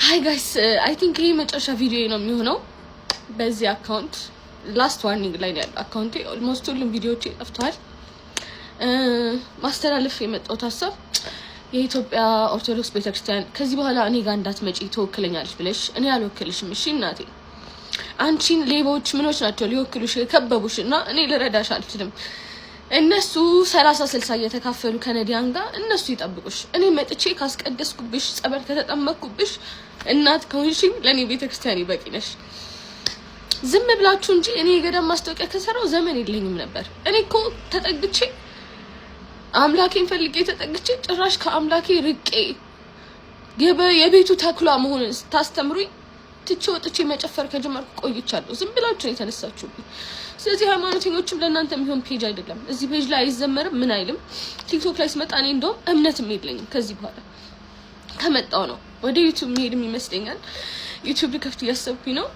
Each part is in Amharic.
ሃይ ጋይስ አይ ቲንክ ይሄ መጨረሻ ቪዲዮ ነው የሚሆነው በዚህ አካውንት ላስት ዋርኒንግ ላይ ነው ያለው አካውንቴ ኦልሞስት ሁሉም ቪዲዮዎች ጠፍተዋል ማስተላለፍ የመጣው ሐሳብ የኢትዮጵያ ኦርቶዶክስ ቤተክርስቲያን ከዚህ በኋላ እኔ ጋር እንዳትመጪ ተወክለኛለሽ ብለሽ እኔ አልወክልሽም እሺ እናቴ አንቺን ሌቦች ምኖች ናቸው ሊወክሉሽ ከበቡሽና እኔ ልረዳሽ አልችልም እነሱ 30 60 እየተካፈሉ ከነዲያን ጋር እነሱ ይጠብቁሽ እኔ መጥቼ ካስቀደስኩብሽ ጸበል ከተጠመቅኩብሽ እናት ከሆንሽ ለኔ ቤተክርስቲያን ይበቂነሽ ዝም ብላችሁ እንጂ እኔ የገዳም ማስታወቂያ ከሰራው ዘመን የለኝም ነበር እኔ እኮ ተጠግቼ አምላኬን ፈልጌ ተጠግቼ ጭራሽ ከአምላኬ ርቄ የቤቱ ተክሏ መሆኑን ታስተምሩኝ ትቼ ወጥቼ መጨፈር ከጀመርኩ ቆይቻለሁ ዝም ብላችሁ ነው የተነሳችሁብኝ ስለዚህ ሃይማኖተኞችም ለእናንተ የሚሆን ፔጅ አይደለም እዚህ ፔጅ ላይ አይዘመርም ምን አይልም ቲክቶክ ላይ ስመጣ እኔ እንደውም እምነትም የለኝም ከዚህ በኋላ ከመጣው ነው ወደ ዩቲዩብ መሄድም ይመስለኛል ዩቲዩብ ከፍት ያሰብኩኝ ነው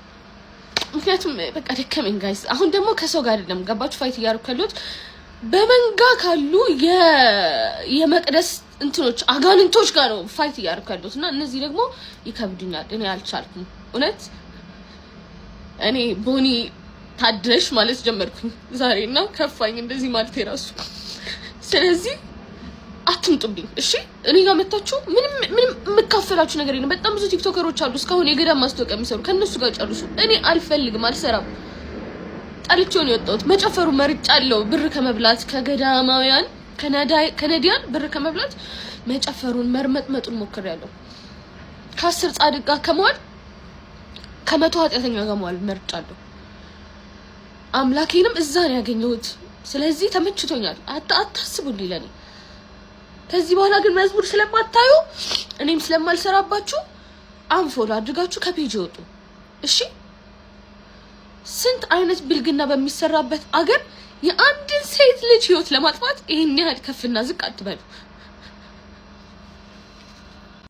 ምክንያቱም በቃ ደከመኝ ጋይስ አሁን ደግሞ ከሰው ጋር አይደለም ገባችሁ ፋይት ያርኩለት በመንጋ ካሉ የመቅደስ እንትኖች አጋንንቶች ጋር ነው ፋይት ያርኩለትና እነዚህ ደግሞ ይከብዱኛል እኔ አልቻልኩም እውነት እኔ ቦኒ ታድረሽ ማለት ጀመርኩኝ ዛሬና ከፋኝ እንደዚህ ማለት ይራሱ ስለዚህ አትምጡብኝ እሺ እኔ ጋር መጣችሁ ምንም መካፈላችሁ ነገር የለም በጣም ብዙ ቲክቶከሮች አሉ እስካሁን የገዳም ማስታወቂያ የሚሰሩ ከነሱ ጋር ጨርሱ እኔ አልፈልግም አልሰራም ጣልቾን የወጣሁት መጨፈሩ መርጫለሁ ብር ከመብላት ከገዳማውያን ከነዲያን ብር ከመብላት መጨፈሩን መርመጥመጡን ሞክሬያለሁ ከ10 ጻድቅ ጋር ከመዋል ከመቶ ኃጢአተኛ ጋር መዋል መርጫለሁ አምላኬንም እዛ ነው ያገኘሁት ስለዚህ ተመችቶኛል አታስቡልኝ ለኔ ከዚህ በኋላ ግን መዝሙር ስለማታዩ እኔም ስለማልሰራባችሁ አንፎሎ አድርጋችሁ ከፔጅ ወጡ እሺ ስንት አይነት ብልግና በሚሰራበት አገር የአንድን ሴት ልጅ ህይወት ለማጥፋት ይሄን ያህል ከፍና ዝቅ አትበሉ